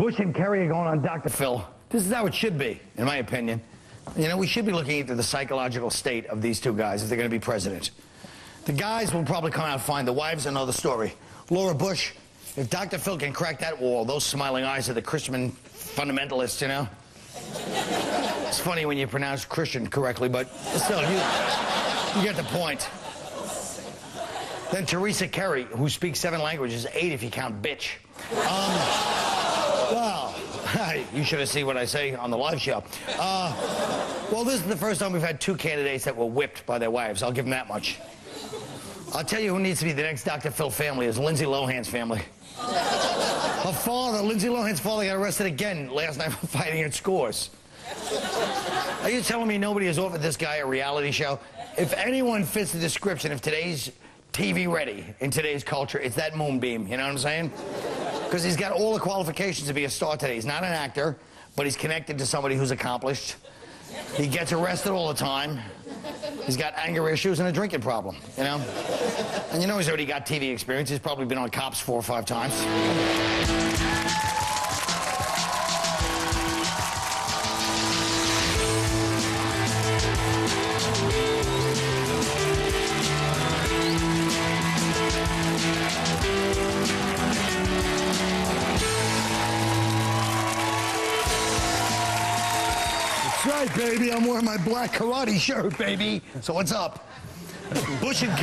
Bush and Kerry are going on Dr. Phil. This is how it should be, in my opinion. You know, we should be looking into the psychological state of these two guys if they're going to be president. The guys will probably come out fine. The wives will know the story. Laura Bush, if Dr. Phil can crack that wall, those smiling eyes are the Christian fundamentalists, you know? It's funny when you pronounce Christian correctly, but still, you get the point. Then Teresa Kerry, who speaks 7 languages, 8 if you count bitch. Well, you should have seen what I say on the live show. Well, this is the first time we've had 2 candidates that were whipped by their wives. I'll give them that much. I'll tell you who needs to be the next Dr. Phil family is Lindsay Lohan's family. Her father, Lindsay Lohan's father, got arrested again last night for fighting at Scores. Are you telling me nobody has offered this guy a reality show? If anyone fits the description of today's TV ready in today's culture, it's that Moonbeam, you know what I'm saying? Because he's got all the qualifications to be a star today. He's not an actor, but he's connected to somebody who's accomplished. He gets arrested all the time. He's got anger issues and a drinking problem, you know? And you know he's already got TV experience. He's probably been on Cops 4 or 5 times. That's right, baby. I'm wearing my black karate shirt, baby. So what's up? Bush and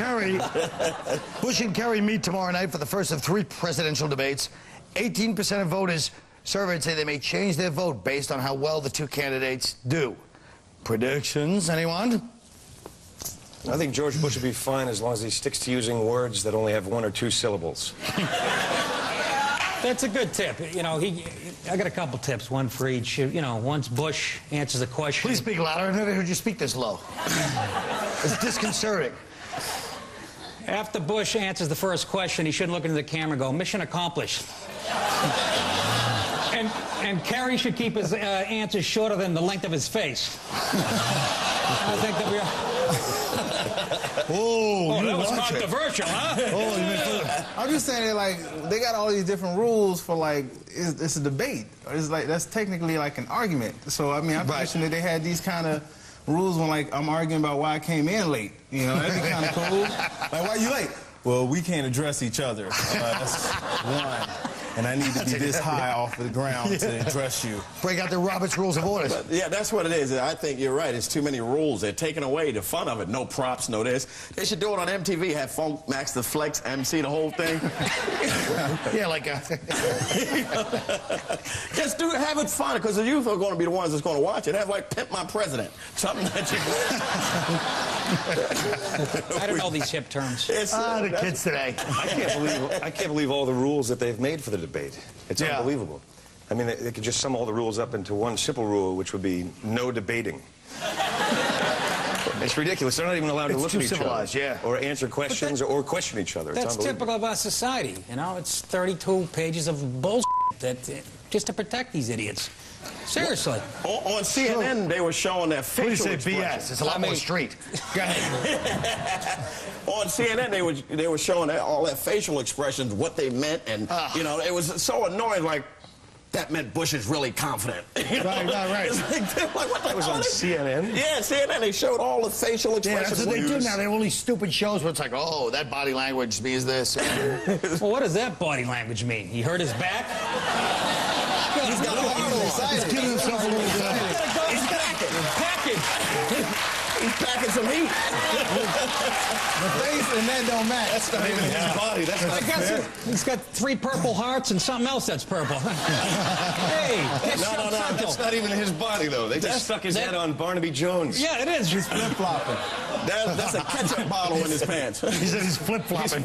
Kerry meet tomorrow night for the first of 3 presidential debates. 18% of voters surveyed say they may change their vote based on how well the 2 candidates do. Predictions, anyone? I think George Bush would be fine as long as he sticks to using words that only have 1 or 2 syllables. That's a good tip. You know, I got a couple tips, one for each. You know, once Bush answers a question... Please speak louder. I've never heard you speak this low. It's disconcerting. After Bush answers the first question, he shouldn't look into the camera and go, mission accomplished. and Kerry should keep his answers shorter than the length of his face. I think that we are... Oh, that was controversial, huh? I'm just saying that, like, they got all these different rules for, like, it's a debate. It's like, that's technically like an argument. So, I mean, I'm wishing that they had these kind of rules when, like, I'm arguing about why I came in late. You know, that'd be kind of cool. Like, why you late? Well, we can't address each other. That's one. And I need to be this high off the ground to address you. Break out the Robert's Rules of Order. Yeah, that's what it is. I think you're right. It's too many rules. They're taking away the fun of it. No props, no this. They should do it on MTV. Have Funk Max the Flex MC the whole thing. Yeah, like just have it fun, because the youth are going to be the ones that's going to watch it. Have, like, Pimp My President. Something that you... I don't know these hip terms. The kids today. I can't believe all the rules that they've made for the debate. It's unbelievable. I mean, they could just sum all the rules up into one simple rule, which would be no debating. It's ridiculous. They're not even allowed to look at each other. Or answer questions or question each other. That's typical of our society. You know, it's 32 pages of bullshit that just to protect these idiots. Seriously. On CNN, they were showing that facial expressions. BS. It's a lot more street. Go ahead. On CNN, they were showing all that facial expressions, what they meant, and you know, it was so annoying. Like, that meant Bush is really confident. You know? Right. It's like, what the That was on CNN? Yeah, CNN. They showed all the facial expressions. Yeah, that's what they do now. They have all these stupid shows where it's like, oh, that body language means this. Well, what does that body language mean? He hurt his back? He's got a heart on his side. He's giving himself a little bit. He's packing. He's packing some heat. The face and that don't match. That's not even his body. That's not fair. He's got 3 purple hearts and something else that's purple. Hey, No. That's not even his body, though. They just stuck his head on Barnaby Jones. Yeah, it is. He's flip-flopping. That's a ketchup bottle in his pants. He said he's flip-flopping.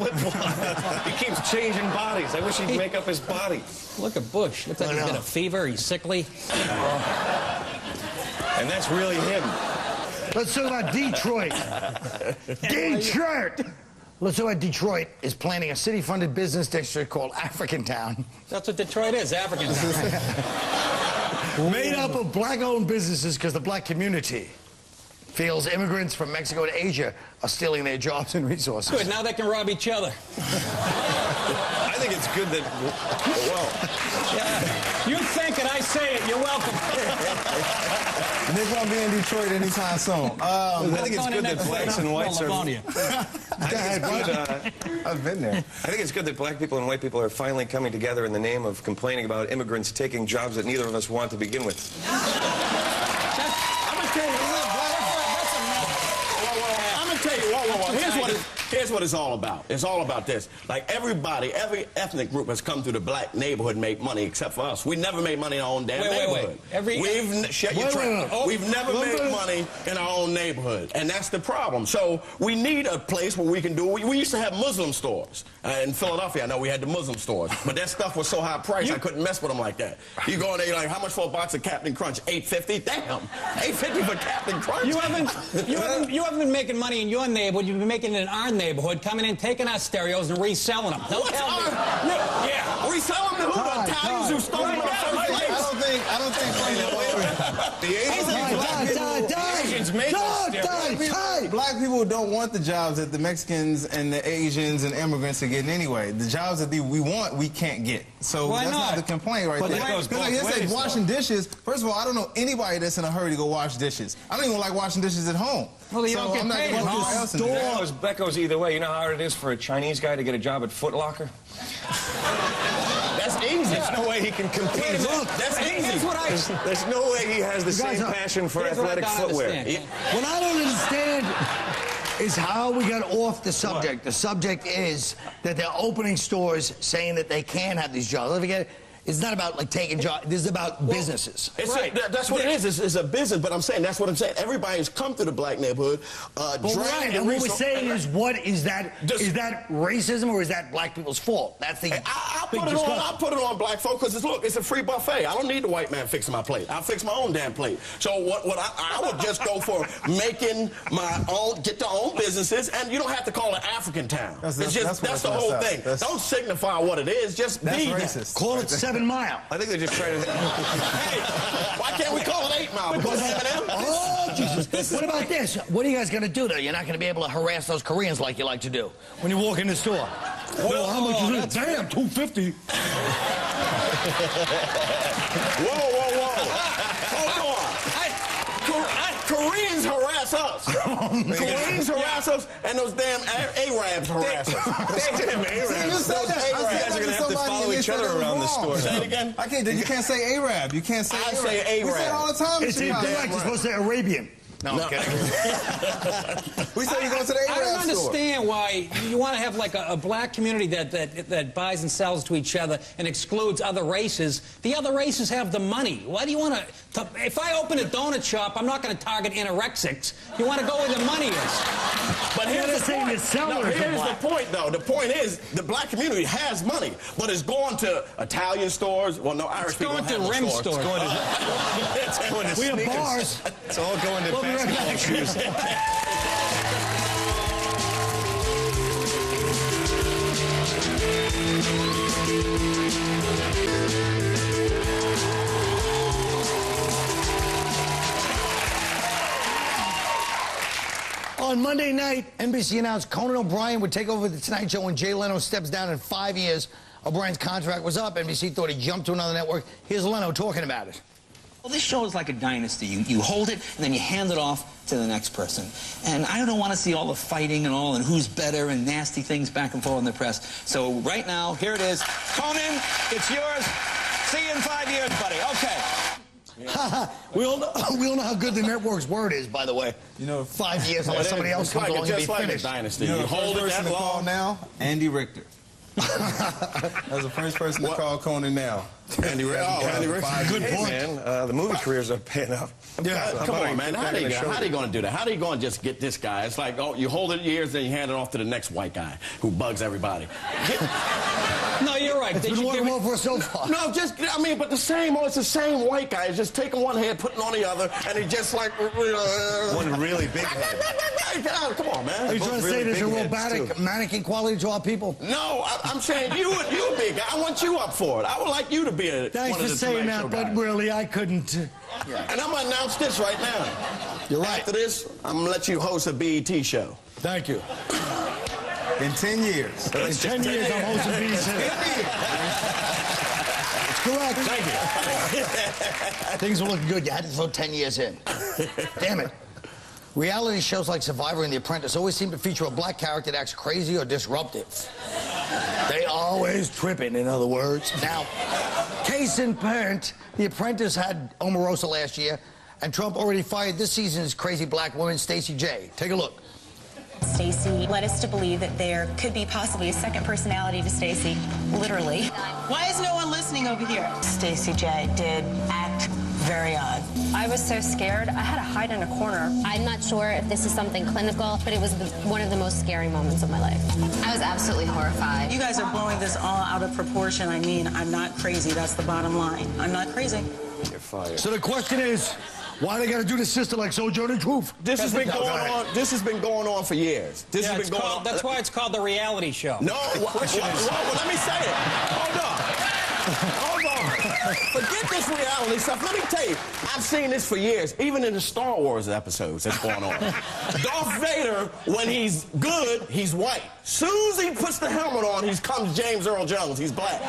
He keeps changing bodies. I wish he'd make up his body. Look at Bush. Looks like he's got a fever. He's sickly. And that's really him. Let's talk about Detroit. Detroit! Let's talk about Detroit is planning a city-funded business district called African Town. That's what Detroit is, African Town. Made up of black-owned businesses because the black community feels immigrants from Mexico and Asia are stealing their jobs and resources. Good, now they can rob each other. I think it's good that, well... You think it, I say it. You're welcome. Nick won't be in Detroit anytime soon. I think it's good that blacks and whites are... I've been there. I think it's good that black people and white people are finally coming together in the name of complaining about immigrants taking jobs that neither of us want to begin with. I'm gonna tell you, here's what it's all about. It's all about this. Like everybody, every ethnic group has come through the black neighborhood and made money except for us. We never made money in our own damn neighborhood. We've never made money in our own neighborhood, and that's the problem. So we need a place where we can do it. We used to have Muslim stores in Philadelphia. I know we had the Muslim stores, but that stuff was so high priced I couldn't mess with them like that. You go in there, you're like, how much for a box of Captain Crunch? $8.50. Damn, $8.50 for Captain Crunch. You haven't been making money in your neighborhood. You've been making it in our neighborhood, coming in, taking our stereos and reselling them. Don't tell me. Yeah, reselling them to who? The Italians who stole them in the first place. I don't think black people don't want the jobs that the Mexicans and the Asians and immigrants are getting anyway. The jobs that we want, we can't get. So that's not the complaint right there. Because like I said, washing dishes, first of all, I don't know anybody that's in a hurry to go wash dishes. I don't even like washing dishes at home. Well, you don't get paid at home. That goes either way. You know how hard it is for a Chinese guy to get a job at Foot Locker? That's easy. There's no way he can compete. That's easy. There's no way he has the same passion for athletic footwear. What I don't understand is how we got off the subject. What? The subject is that they're opening stores saying that they can have these jobs. Let me get it. It's not about like taking jobs. This is about businesses. That's what it is. It's a business. But I'm saying that's what I'm saying. Everybody's come to the black neighborhood. And what we're saying is, what is that? Is that racism or is that black people's fault? That's the. I put it on black folks because look, it's a free buffet. I don't need the white man fixing my plate. I fix my own damn plate. So what I would just go for making my own, get their own businesses, and you don't have to call it African town. That's the whole thing. Don't signify what it is. Just be racist. Call it 7 Mile. I think they're just trying to... Hey, why can't we call it 8 Mile? Because M&M? Oh, Jesus. What about this? What are you guys going to do, though? You're not going to be able to harass those Koreans like you like to do when you walk in the store. Well, how much is it? Damn, $2.50. Whoa. Hold on. Koreans harass us. Koreans harass us, and those damn Arabs harass us. Damn Arabs. You guys are going to have to follow each other around the store. Say it again. You can't say Arab. You can't say Arab. I say Arab. We say it all the time. It's incorrect. You're supposed to say Arabian. No, I'm kidding. We said you go to the Arab store. I don't understand why you want to have like a black community that buys and sells to each other and excludes other races. The other races have the money. Why do you want to... If I open a donut shop, I'm not going to target anorexics. You want to go where the money is. But here's the point. Here's the point, though. The point is the black community has money, but it's going to Italian stores. Well, no, Irish people don't have no rim stores. It's going to we have bars. It's all going to basketball shoes. On Monday night, NBC announced Conan O'Brien would take over The Tonight Show when Jay Leno steps down in 5 years. O'Brien's contract was up. NBC thought he'd jump to another network. Here's Leno talking about it. Well, this show is like a dynasty. You hold it, and then you hand it off to the next person. And I don't want to see all the fighting and all, and who's better, and nasty things back and forth in the press. So right now, here it is. Conan, it's yours. See you in 5 years, buddy. Okay. We all know how good the network's word is, by the way. You know, 5 years unless somebody else comes along and be finished. Dynasty. You know, you hold it that long now, Andy Richter. That was the first person to call Conan now. Andy Richter. Good point. Man, the movie careers are paying off. Yeah, come on, man. How are you going to do that? How are you going to just get this guy? It's like, oh, you hold it years, then you hand it off to the next white guy who bugs everybody. No, you're right. It's been working well for us so far. No, but it's the same white guy. He's just taking one head, putting on the other, and he just like... one really big head. Come on, man. Are you trying to say there's a robotic mannequin quality to our people? No, I'm saying you a big guy. I want you up for it. I would like you to be be one Thanks of for the saying Tonight Show that, but guys. really, I couldn't. And I'm going to announce this right now. You're right. After this, I'm going to let you host a BET show. Thank you. In 10 years. In 10 years, I'm hosting BET. That's correct. Thank you. Things are looking good. You had to throw 10 years in. Damn it. Reality shows like Survivor and The Apprentice always seem to feature a black character that acts crazy or disruptive. They always tripping, in other words. Now, case in point, The Apprentice had Omarosa last year, and Trump already fired this season's crazy black woman, Stacey J. Take a look. Stacey led us to believe that there could be possibly a second personality to Stacey, literally. Why is no one listening over here? Stacey J did act very odd. I was so scared, I had to hide in a corner. I'm not sure if this is something clinical, but it was one of the most scary moments of my life. I was absolutely horrified. You guys are blowing this all out of proportion. I mean, I'm not crazy. That's the bottom line. I'm not crazy. You're fired. So the question is, why they gotta do the sister like Sojourner Truth? This has been going on. This has been going on for years. This has been going on. That's why it's called the reality show. No, well, let me say it. Hold on. Hold on. Forget this reality stuff. Let me tell you, I've seen this for years, even in the Star Wars episodes that's going on. Darth Vader, when he's good, he's white. Soon as he puts the helmet on, he comes James Earl Jones. He's black.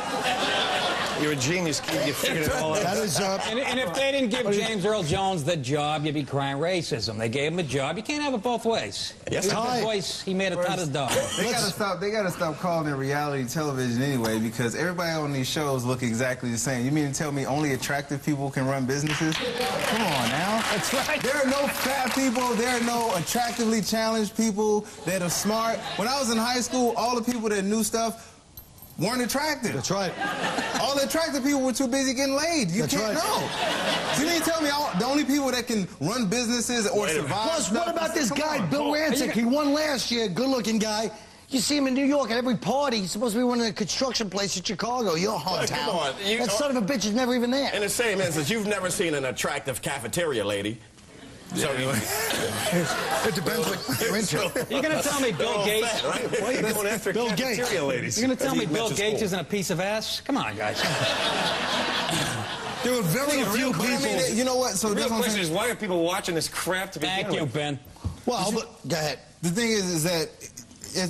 You're a genius, kid. You figured it all out. That is, And if they didn't give James Earl Jones the job, you'd be crying racism. They gave him a job. You can't have it both ways. Yes, His voice, he made a ton of dough. They gotta stop calling it reality television anyway, because everybody on these shows look exactly the same. You mean to tell me only attractive people can run businesses? Come on now. That's right. There are no fat people. There are no attractively challenged people that are smart. When I was in high school, all the people that knew stuff weren't attractive. that's right. All the attractive people were too busy getting laid. You That's can't right. know. So you mean to tell me the only people that can run businesses or survive? Plus, what about this Come guy, on. Bill Rancic? He won last year, good-looking guy. You see him in New York at every party. He's supposed to be running a construction place in Chicago, your hometown. Come on. That son of a bitch is never even there. In the same instance, you've never seen an attractive cafeteria lady. So It depends what you're into. You're going to tell me Bill Gates... Right? Why are you going after Bill cafeteria Gates. ladies? You're going to tell me Bill Men's Gates school. isn't a piece of ass? Come on, guys. There were very few But I people. mean, you know what? So The that's real what I'm question saying. is, why are people watching this crap to begin Thank you, with? Ben. Well, but, go ahead. The thing is that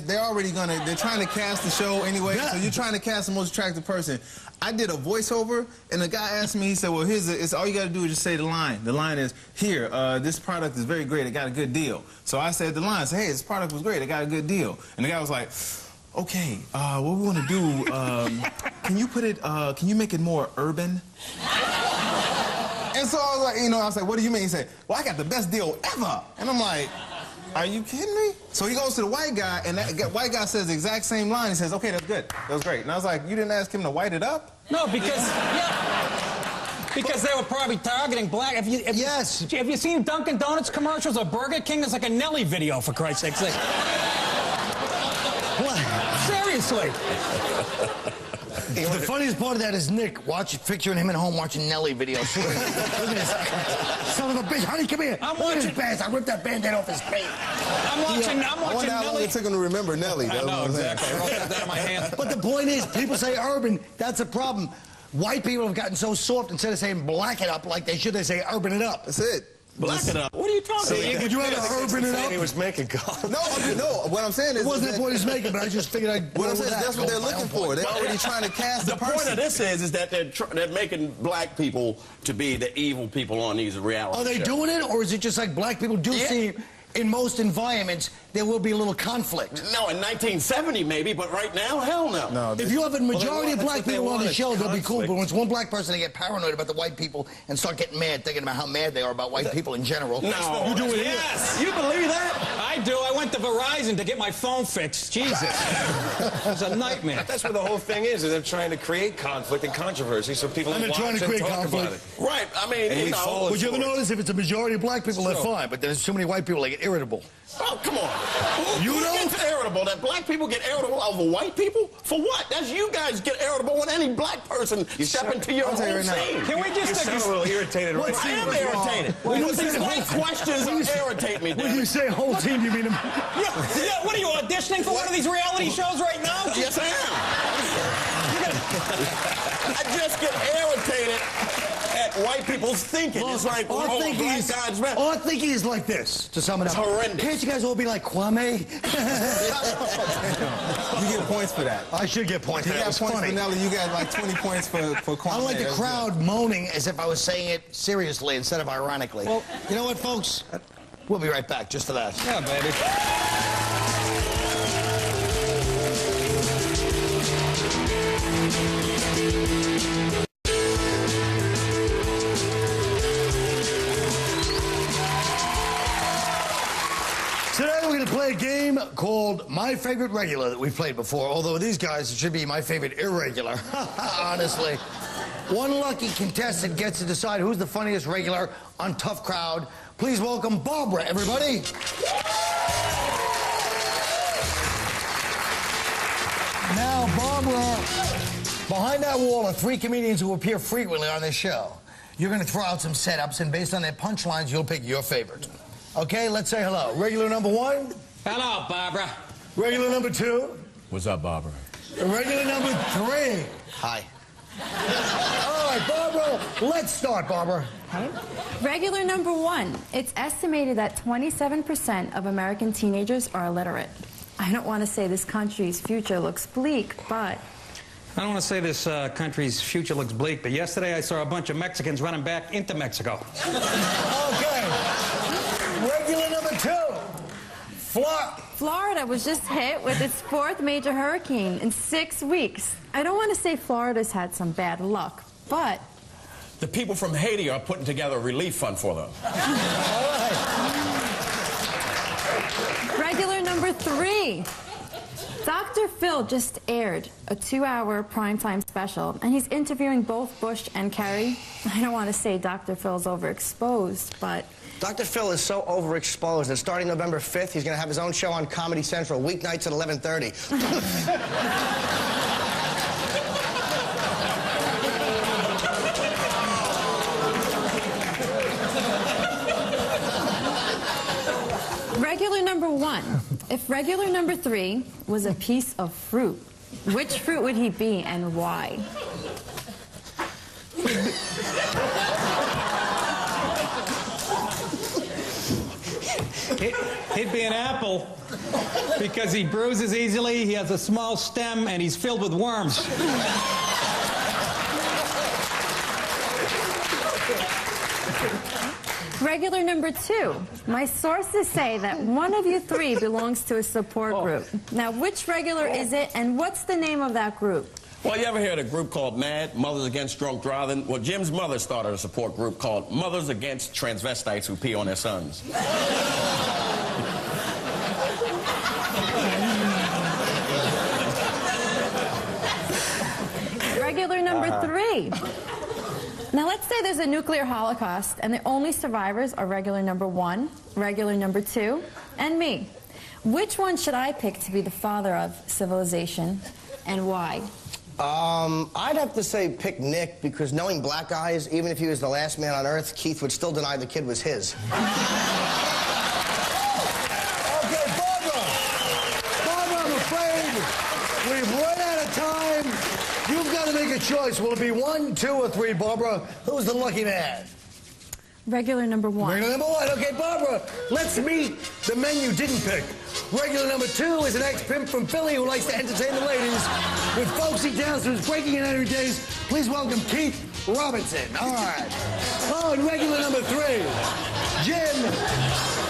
they're already they're trying to cast the show anyway, Yeah. so you're trying to cast the most attractive person. I did a voiceover, and the guy asked me, he said, well, it's all you got to do is just say the line. The line is, here, this product is very great, I got a good deal. So I said the line, I said, hey, this product was great, I got a good deal. And the guy was like, okay, what we want to do, can you make it more urban? And so I was like, what do you mean? He said, well, I got the best deal ever. And I'm like, are you kidding me? So he goes to the white guy, and that white guy says the exact same line. He says, okay, that's good. That was great. And I was like, you didn't ask him to white it up? No, because they were probably targeting black. Have you seen Dunkin' Donuts commercials or Burger King? It's like a Nelly video, for Christ's sake. Like, what? Seriously. The funniest part of that is Nick picturing him at home watching Nelly videos. Look at this son of a bitch. Honey, come here. I'm Look at his watching- pants. I ripped that band-aid off his face. I'm watching I wonder how long Nelly. it took him to remember Nelly. I know, exactly. I wrote that down in my hand. But the point is, people say urban. That's a problem. White people have gotten so soft, instead of saying black it up like they should, they say urban it up. That's it. black it up. What are you talking about? Would you rather urban it up? He was making Colin. No, what I'm saying is... It wasn't the point he's making, but I just figured I'd... What I'm saying is that's what they're looking for. They're already trying to cast The the person. point of this is that they're making black people to be the evil people on these reality Are they shows. doing it, or is it just like black people do Yeah. see in most environments there will be a little conflict? No, in 1970 maybe, but right now, hell no. No, If you have a majority of that's black what they people on want the is show, they'll be cool. conflict. But when it's one black person, they get paranoid about the white people and start getting mad, thinking about how mad they are about white people in general. No. You do it here. Yes. You believe that? I do. I went to Verizon to get my phone fixed. Jesus. It was a nightmare. That's what the whole thing is they're trying to create conflict and controversy so people And they're watch trying to and create talk conflict. about it. Right. I mean, And you we know. follow Would you ever for it. notice if it's a majority of black people, they're fine, but there's too many white people, they get irritable. Oh, come on. You Who know? gets irritable? That black people get irritable over white people? For what? That's you guys get irritable when any black person step into your I'll tell you home right now. scene. Can we You just... sound a little irritated right I am now. irritated. When you Because say these the white whole- questions irritate me, When damn you it. say whole team, you mean... Yeah, what are you, auditioning for one of these reality shows right now? Yes, I am. I just get irritated at white people's thinking. Look, it's like, our thinking is like this, to sum it up. It's horrendous. Can't you guys all be like Kwame? You get points for that. I should get points for that. You It got was points funny. for Nelly. You got like 20 points for Kwame. I like the That's crowd moaning as if I was saying it seriously instead of ironically. Well, you know what, folks? We'll be right back just for that. Yeah, baby. Today we're going to play a game called My Favorite Regular that we've played before, although these guys, it should be My Favorite Irregular, honestly. One lucky contestant gets to decide who's the funniest regular on Tough Crowd. Please welcome Barbara, everybody. Now, Barbara, behind that wall are 3 comedians who appear frequently on this show. You're going to throw out some setups, and based on their punchlines, you'll pick your favorite. Okay, let's say hello. Regular number 1. Hello, Barbara. Regular number 2. What's up, Barbara? Regular number 3. Hi. All right, Barbara, let's start, Barbara. Okay. Regular number 1. It's estimated that 27% of American teenagers are illiterate. I don't want to say this country's future looks bleak, but... I don't want to say this country's future looks bleak, but yesterday I saw a bunch of Mexicans running back into Mexico. Okay. Regular number 2. Florida was just hit with its 4th major hurricane in 6 weeks. I don't want to say Florida's had some bad luck, but... The people from Haiti are putting together a relief fund for them. Regular number 3. Dr. Phil just aired a 2-hour primetime special, and he's interviewing both Bush and Kerry. I don't want to say Dr. Phil's overexposed, but... Dr. Phil is so overexposed that starting November 5th, he's going to have his own show on Comedy Central, weeknights at 11:30. Regular number 1. If regular number 3 was a piece of fruit, which fruit would he be and why? He'd be an apple because he bruises easily, he has a small stem, and he's filled with worms. Regular number 2. My sources say that one of you 3 belongs to a support group. Now, which regular is it, and what's the name of that group? Well, you ever heard of a group called MAD, Mothers Against Drunk Driving? Well, Jim's mother started a support group called Mothers Against Transvestites Who Pee on Their Sons. Regular number 3. Now, let's say there's a nuclear holocaust, and the only survivors are regular number 1, regular number 2, and me. Which one should I pick to be the father of civilization, and why? I'd have to say pick Nick, because knowing black guys, even if he was the last man on Earth, Keith would still deny the kid was his. Okay, Barbara. Barbara, I'm afraid we've run out of time. You've got to make a choice. Will it be 1, 2, or 3, Barbara? Who's the lucky man? Regular number 1. Regular number 1. Okay, Barbara, let's meet the men you didn't pick. Regular number 2 is an ex-pimp from Philly who likes to entertain the ladies with folksy tales to his breaking and entering days. Please welcome Keith Robinson. All right. Oh, and regular number 3, Jim.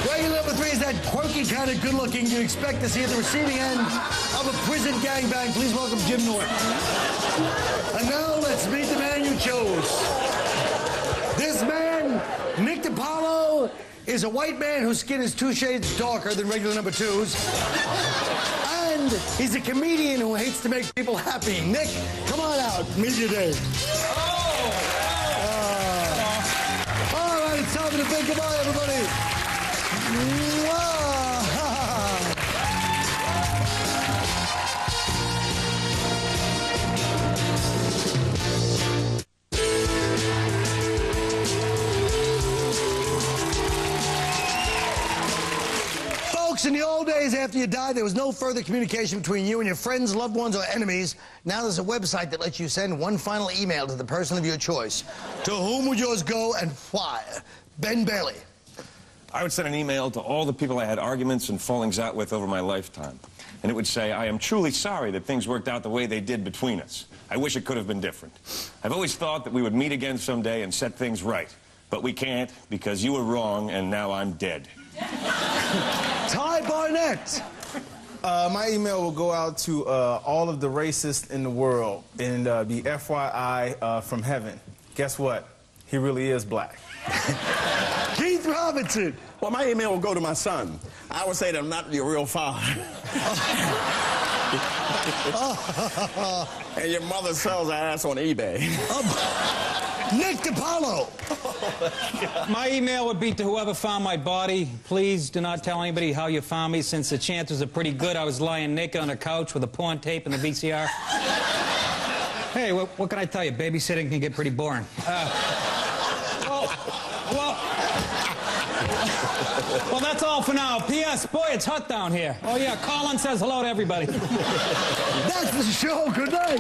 Regular number 3 is that quirky kind of good-looking you'd expect to see at the receiving end of a prison gangbang. Please welcome Jim Norton. And now let's meet the man you chose. This man, Nick DiPaolo, is a white man whose skin is 2 shades darker than regular number 2's. And he's a comedian who hates to make people happy. Nick, come on out. Meet your day. All right, it's time to say goodbye, everybody. In the old days, after you died, there was no further communication between you and your friends, loved ones, or enemies. Now there's a website that lets you send one final email to the person of your choice. To whom would yours go and why? Ben Bailey. I would send an email to all the people I had arguments and fallings out with over my lifetime. And it would say, I am truly sorry that things worked out the way they did between us. I wish it could have been different. I've always thought that we would meet again someday and set things right. But we can't because you were wrong and now I'm dead. Ty Barnett. My email will go out to all of the racists in the world and be FYI from heaven. Guess what? He really is black. Keith Robinson. Well, my email will go to my son. I would say that I'm not your real father. And your mother sells her ass on eBay. Nick DiPaolo. My email would be to whoever found my body. Please do not tell anybody how you found me, since the chances are pretty good I was lying naked on a couch with a porn tape and the VCR. Hey, what can I tell you? Babysitting can get pretty boring. Well, that's all for now. P.S. Boy, it's hot down here. Oh, yeah, Colin says hello to everybody. That's the show. Good night.